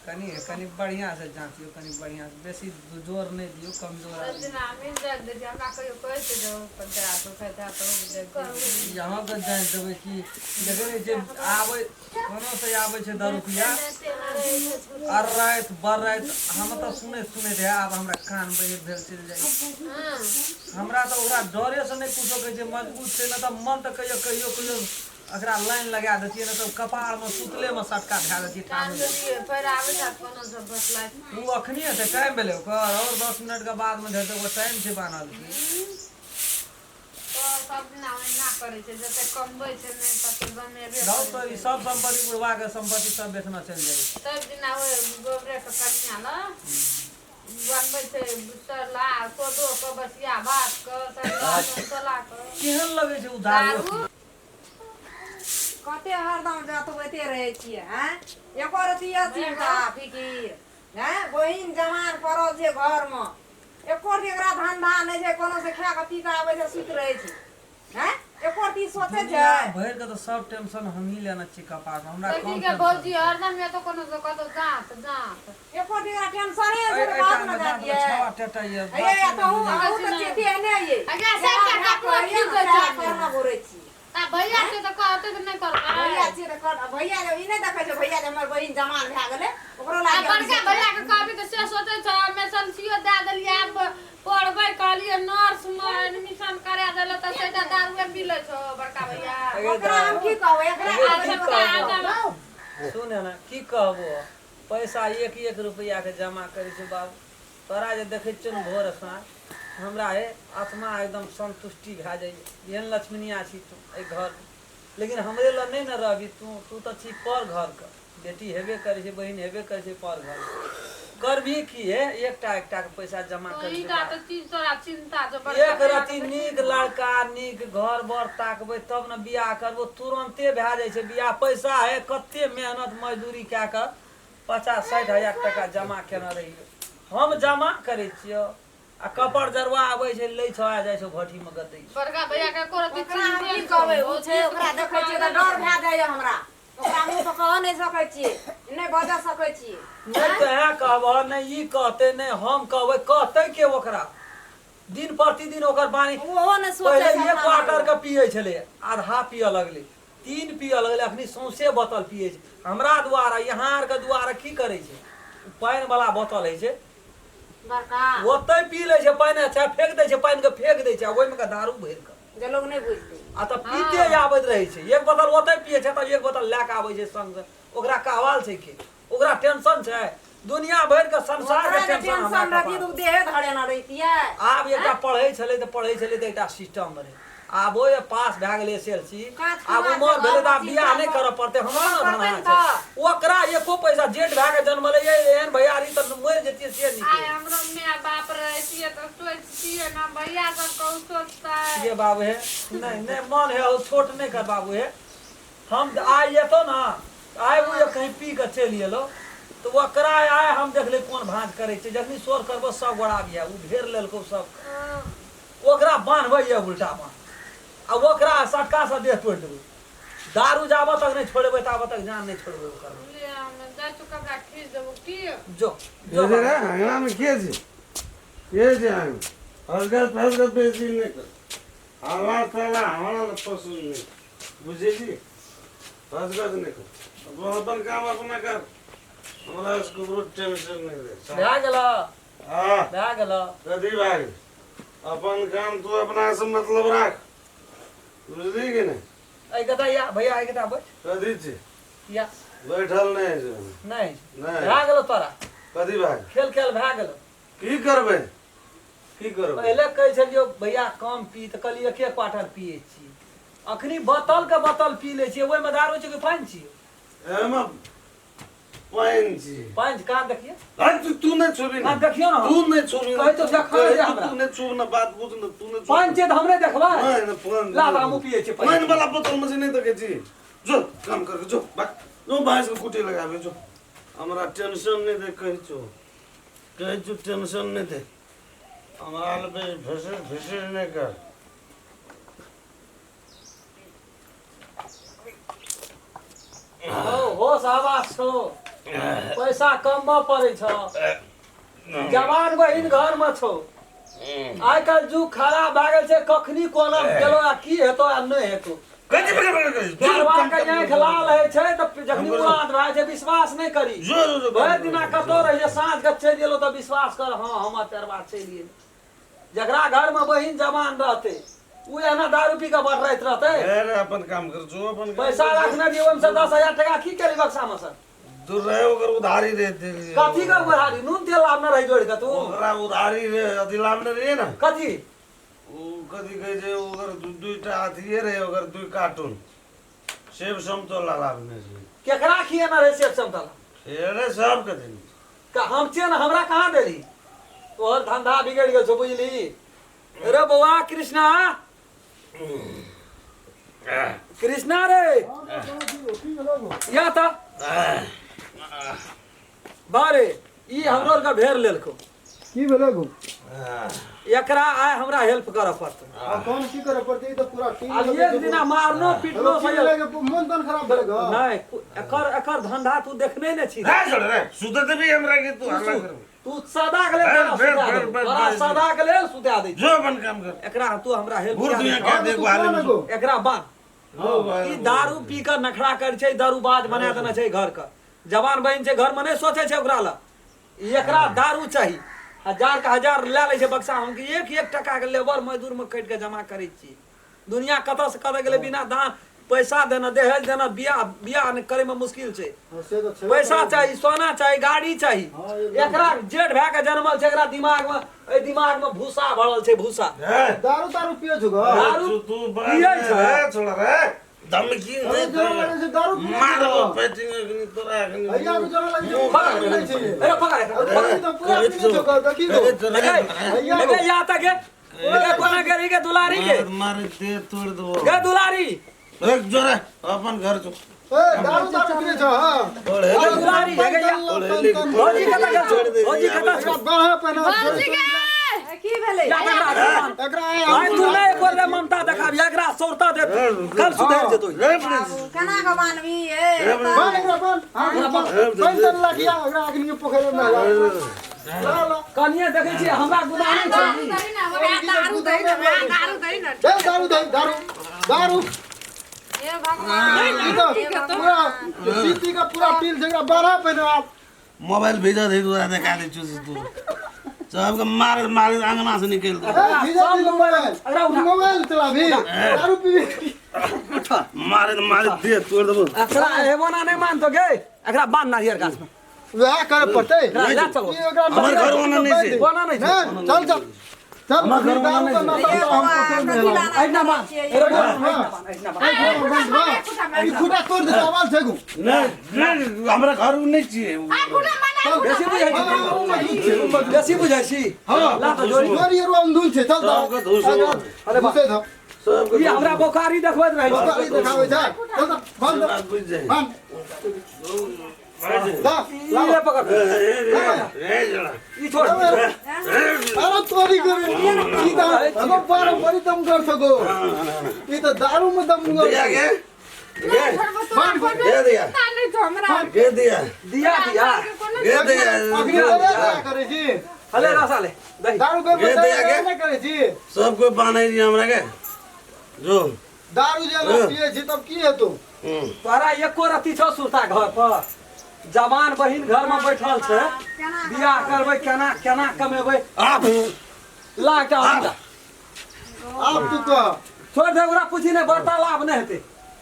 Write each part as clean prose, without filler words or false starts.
कनी कनी बढ़िया से जांचियो, कनी बढ़िया से, बेसी जोर नहीं दियो, कमजोर यहाँ तो जान देवे कि देखे जे आवे कोनो से आवे छे 10 रुपया और रात बर रात हम तो सुने रहे, अब हमरा कान बहे भेल चल जाए। हमरा तो ओकरा डरे से नहीं कुछो कहे छे, मजबूत छे ना, तो मन तो कहियो अकरा लाइन लगा देतिए, ना तो कपाड़ में सुतले में सटका धै देतिए ठाम फिर आवे त कोनो सब बसला उ अखनी है टाइम भेले ओकर, और 10 मिनट के बाद में धरते वो टाइम छे बानल की तो सब दिन आवे ना करे छे, जते कमबै छे नहीं पते बनेबे रहो तो ई सब संपत्ति बुढ़वा के संपत्ति सब बेचना चल जाई, सब दिन आवे गोबरे के कन्या ना बनबै छे बुसला कोदो के बसिया भात के सला के केहन लगे छे उधार कते हरदम जात होते रहे छिए हैं, एको रतिया चिंता फिकिर हैं, बहिन जवान पड़ल छे घर में, एको रति एकरा धंधा नहीं छे, कोनो से खा के पी के आवे छे सुत रहे छी हैं, एको रति सोचे छे भर के तो सब टेंशन हम ही लेना छी कपार में, हमरा कौन के बोलजी हरदम में तो कोनो से कतो जात एको रति एकरा टेंशन है से बात न जाती है छवा टटा ये ए तो हूं तो चेती है ने ये अगे से का कोठी को करना बोरे छी भैया से तो कहते तो नहीं कर भैया से तो कर भैया ई नहीं देखे छे, भैया हमर बहिन जवान भै गेले ओकरो लागे बड़का भैया के कहबी त से सोचे छ मैं संसियो दे देलिए, अब पढ़बै कहलिए नर्स में एडमिशन करा देले त सेटा दारुए मिले छ बड़का भैया, ओकरा हम की कहबै, एकरा सुने ना की कहबो, पैसा 1 रुपया के जमा करै छै बाबू, तोरा जे देखै छ न भोर साँझ हमरा है आत्मा एकदम संतुष्टि भै जाए, एहन लक्ष्मनिया छी तू ए घर, लेकिन हमरे ल नहीं न रहबी तू तो छी पर घर का बेटी हेबे करे छे, बहिन हेबे करे छे, पर घर करबी की है, एकटा के पैसा जमा कर एक रति नीक लड़का नीक घर बर ताकबै तब न बियाह करबो, तुरंते भै जाए छे बियाह, पैसा है कते मेहनत मजदूरी क्या कर 50-60 हजार टका जमा केना रही, हम जमा करे छियो आ कपड़ जरवा आबै छै लै छ आ जाय छै घटी में गदै, बड़का भैया के कोरती चिन्ह कहबै ओ छै, ओकरा देखै छियै त डर भै जाय हमरा, ओकरा मुंह से कह नहीं सकै छियै, नहीं बजा सकै छियै, नहीं कहे कहबो नहीं ई कहते नहीं हम कहबै, कहते के ओकरा दिन प्रतिदिन ओकर पानी ओहो ने सोचे पहले 1 क्वार्टर के पियै छले, आधा पिय लगले, 3 पिय लगले, अखनी सौंसे बोतल पियै छै, हमरा द्वारा यहाँ आर के द्वारा की करे छै, पानी वाला बोतल है छै बड़का ओतै पी ले छै, पानी अच्छा फेंक दे छै, पानी के फेंक दे छै, ओइ में का दारू भर के जे लोग नहीं बुझते आ त पीते आबैत रहे छै, 1 बोतल ओतै पिए छै त 1 बोतल ला के आबै छै संग, ओकरा कहवाल छै के ओकरा टेंशन छै, दुनिया भर के संसार के टेंशन रहती तो देह धरे न रहितिए, आब एकटा पढ़ै छले त एकटा सिस्टम रहे, आब ओए पास भै गेले एसएलसी, आब उमर भेले त बियाह नहीं कर पड़ते, हमरा न धना छै ओकरा एको पैसा जेठ भै के जन्मले एहन भैयारी त मर जतिए से नहीं आय हमरो माय बाप रहतिए त सोचतिए ना भैया सब को सोचता ये बाबू है नहीं मन है ओ छोट नहीं कर बाबू है, हम आय तो ना आय वो कहीं पी के चल गेलो तो ओकरा आय हम देख ले कोन भांज करे छै, जखनी शोर करबो सब गोड़ा बिया उ घेर लेलको सब, ओकरा बांधबै ये उल्टा बांध आ ओकरा सटका से देह तोड़ देबै, दारू जाब तक नहीं छोड़बै ताब तक जान नहीं छोड़बै ओकर ले हम जा चुका का खींच देबो की जो रे अंगना में के छै हरगत बेसी नहीं कर हवा तला हमरा पसंद नहीं बुझे जी, हरगत नहीं कर अपन काम अपना कर, हमरा इसको बहुत टेंशन नहीं दे भै गेला हां भै गेला कदी भाई अपन काम तू अपना से मतलब रख, बुझली कि नहीं आई कता या भैया आई कता बैठ कदी छी या बैठल नहीं छै नहीं भै गेलो तोरा कदी भाई खेल भै गेलो की करबै पहले कह छलियो भैया कम पी त कहली 1 क्वार्टर पिए छी, अखनी बोतल के बोतल पी ले छी, ओइ में दारू छै कि पानी छी एमे पानी छी, पानी का देखिए तू नहीं छोबी ना देखियो ना तू नहीं छोबी कह तो देखा रे हमरा तू नहीं छोब ना बात बुझ ना तू नहीं पानी छै त हमरे देखबा नहीं पानी ला हम पिए छी पानी वाला बोतल में से नहीं देखे छी, जो काम करके जो बात जो भैंस को कुटी लगावे जो, हमरा टेंशन नहीं दे कह जो टेंशन नहीं दे, हमारा पे भसर नहीं कर होश हवास छौ पैसा कमबऽ पड़ै छ जवान बहिन घर में छौ आइ काल्हि जुग खराब भए गेल छै कखनी कोना गेलो आ की हेतौ आ नहि हेतौ गरबा के आँख लाल होइ छै तऽ जखनी उलाट भए छै विश्वास नहि करी भरि दिना कतौ रहिए साँझ के चलि गेलो तऽ विश्वास कर हाँ हमर तेरबा चलि गेल जकरा घर में बहिन जवान रहते उ एना दारू पी के बढ़ैत रहते अपन काम कर जो अपन पैसा रखने दियो ओहिमे से 10,000 टका की करी बक्सा में से दूर रहे ओकर उधारी दे दे कथी का उधारी नून तेल लाभ न रही जोड़ के तू ओकरा उधारी रे अथी लामने रहे ना कथी ओ कथी कहे जे ओकर दुईटा अथिए रहे ओकर दुई कार्टून सेब समतोला लामने रहे केकरा खिए न रहे सेब समतोला अरे सब के दिन का हम छिए न हमरा कहाँ देली तोहर धंधा बिगड़ गेल छौ बुझली अरे बौआ कृष्णा कृष्णा रे या त बारे ई हमरो का भेर लेलको की भेलै गो एकरा आइ हमरा हेल्प करऽ पड़तै आ कौन की करे पड़ते तो पूरा टीम अब एक दिना मारनो पिटनो सही मन तन खराब भेलै गो नहीं एकर धंधा तू देखने ने छी रे छोड़ रे सुते देबी हमरा के तू हल्ला कर तू सदा के लेल तोरा सदा के लेल सुता दे जो अपन काम कर एकरा तू हमरा हेल्प बुढ़ दुनिया के देखो हाल में एकरा बांध ई दारू पी कर नखरा कर छै दारूबाज बना देना छै घर का जवान बहन छै घर में नहीं सोचे छै ओकरा ला एकरा दारू चाहिए 1000 का 1000 ले ले छै बक्सा हम एक टका के लेबर मजदूर में कट के जमा करे छी दुनिया कत से करे गेले बिना दान पैसा देना दहेज देना बियाह करे में मुश्किल छै पैसा चाहिए सोना चाहिए गाड़ी चाहिए एकरा जेठ भए के जन्मल छै एकरा दिमाग में भूसा भरल छै भूसा दारू पिए छु गो दारू तू पिए छ छोड़ रे धमकी से दारू मारो पेटिंग तोरा भैया को जरा लगे छै अरे पकड़ तो पूरा पिए छु गो देखी गो लगे या तक लगे कोना करी के दुलारी के मार दे तोड़ दो गे दुलारी एक जोरे अपन घर चो ए दारू पिए छ हां अरे दुलारी है गया भौजी कता गल छोड़ दे भौजी कता छोड़ बाहर पहना भौजी के की भेलै एकरा आई तू नहीं एक बार ममता देखाबी एकरा सोरता दे कल सुधर जेतौ केना के मानबी ए बन एकरा बन हां पैसा लागिया एकरा अग्नि के पोखर में ला कनिए देखै छी हमरा गुदानी छै दारू दे न दारू ए भगवान पूरा सीटी का पूरा टील जगह बारह पे ना आप मोबाइल भेजा दे तू दिखा दे चूस तू सबके मार अंगना से निकल दो मोबाइल चला भी दारू पी मारे दे तोड़ दबो एकरा हेबो ना नहीं मान तो गे एकरा बांध नारियर गाछ में वह करे पड़ते ले चलो हमर घर वाला नहीं से कोना नहीं चल चल चल फिर दारू का नशा हम पोखर में ला ऐना मान ई खुटा तोड़ दे आवाज छै गो नहीं हमरा घर नहीं चाहिए बेसी बुझाइ छी ला तो जोरी जोरी रो अंधुन छै चल सबके धूस अरे घुसे था सबके ई हमरा बोखारी देखबैत रहै गाड़ी दिखावे छै चल बंद बात बुझ जाए बंद दा ई ले पकड़ ए जड़ा ई छोड़ अरे तोरी करे ई दा अब बार बड़ी दम कर सको ई तो दारू में दम दिया के दे दिया नहीं तो हमरा दे दिया दिया दे दिया अभी क्या करे जी हले रसा ले दही दारू के दे दिया के? नहीं करे जी सब कोई बाने जी हमरा के जो दारू जे पिए छी तब की हेतौ तोरा एको रति छौ सुरता घर पर जवान बहिन घर में बैठल छै बियाह करबै केना केना कमेबै आप लाटा हमरा आप तू का छोड़ दे ओकरा पूछी नहीं वार्तालाप नहीं हेतै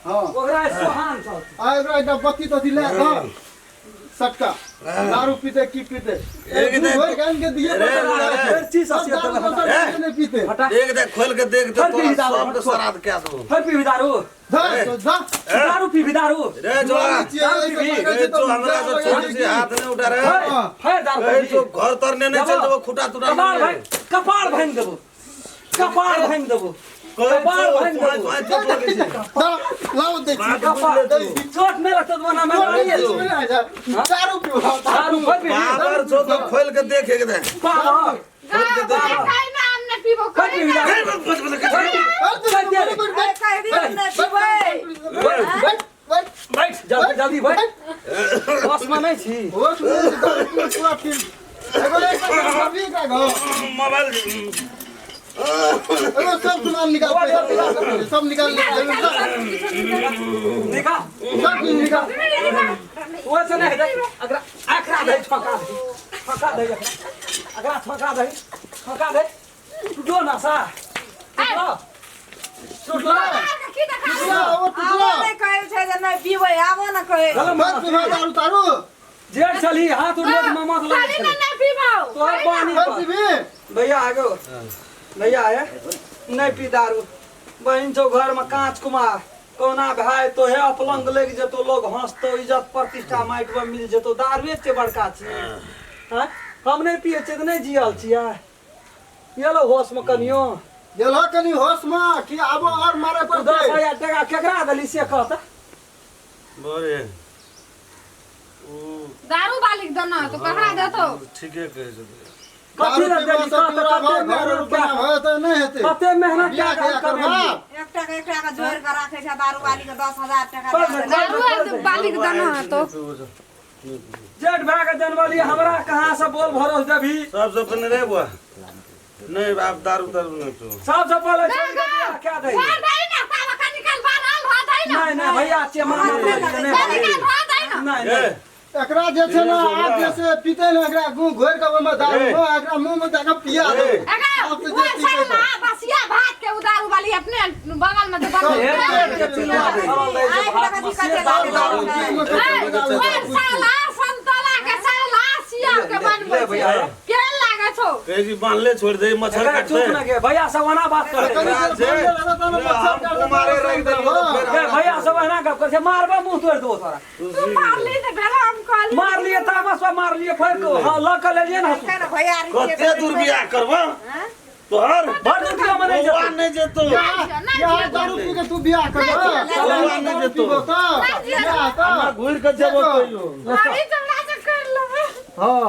हां ओकरा सोहान छौ आ एकरा एकटा बत्ती तत्ती ले कर सटका दारू पीते की पीते एक दे होय कान के दिए फिर चीज से नहीं पीते हटा देख दे खोल के देख दे तो सब के सराद क्या दो फिर पी दारू जा दारू पी दारू रे जोड़ा ए जो हमरा तो छोटी सी हाथ नहीं उठा रहे फिर दारू ए जो घर तरने नहीं चल वो खुटा तुरा कपाल भांग देबो कपाल भांग देबो कपाल भांग देबो लाओ दे चोट में रखत बना मैं दारू पियो दारू फिर पी बाबर जो तो खोल के देख एक दे पागल खाई ना हमने पीबो फिर पी दारू कह दी हमने पीबो बैठ जा जल्दी भाई बस में नहीं छी होश में दारू पी के पूरा फिर एगो एक अभी का घो मोबाइल एगो सब सामान निकाल सब निकाल देखा सब निकाल वो से नहीं दे अगर आखरा दे छका दे अगर छका दे जो ना सा टुटला वो टुकड़ा मत पीवा दारू तारू जेठ चली हाथ उठे मामा तो लगे तो पानी मत पीबी भैया आगो भैया है नहीं पी दारू बहन जो घर में कांच कुमार कोना भाई तो है अपलंग लग जतो लोग हंसतो इज्जत प्रतिष्ठा माइट में मिल जतो दारुए के बड़का छी हां हम नहीं पिए छे तो नहीं जियल छिया ये लो होश में कनियो गेलो कनी होश में कि आबो और मारे पर 10,000 टका केकरा दली से कहता बोरे दारू बालिक दना तो ककरा देतो ठीके कहे छै कथी रे दली सब पूरा घर बना होय त नहीं हेते कते मेहनत क्या करबा दारू बालिक दना तो जेठ भाई के जनवरी हमरा कहां से बोल भरोस देबी सबसे पहले रे बुआ नहीं आप दारू नहीं तो सबसे पहले क्या दे छोड़ दे ना साला का निकाल बाहर हो दे ना नहीं भैया चे मार नहीं एकरा जे छै ना आप जैसे पीते ना एकरा घोर के ओमे दारू एकरा मुंह में जाके पिया दे वो साला बसिया भात के उदारू वाली अपने बगल में दुकान साला संतला के साला सिया के बनबे के लागे छो कहे जी बांध ले छोड़ दे मच्छर काट चुप ना के भैया सवाना बात कर मारे रख दे भैया सवाना गप कर मारबा मुंह तोड़ दो तोरा तू मार ली तो भेला हम कॉल मार लिए तामस मार लिए फेर को हां ल कर ले ना कते दूर बियाह करबा तोहर भर दुनिया में नहीं भगवान नहीं जेतो या दारू पी के तू बियाह कर भगवान नहीं जेतो हां घुर के जेबो कहियो गाड़ी चला से कर लो हां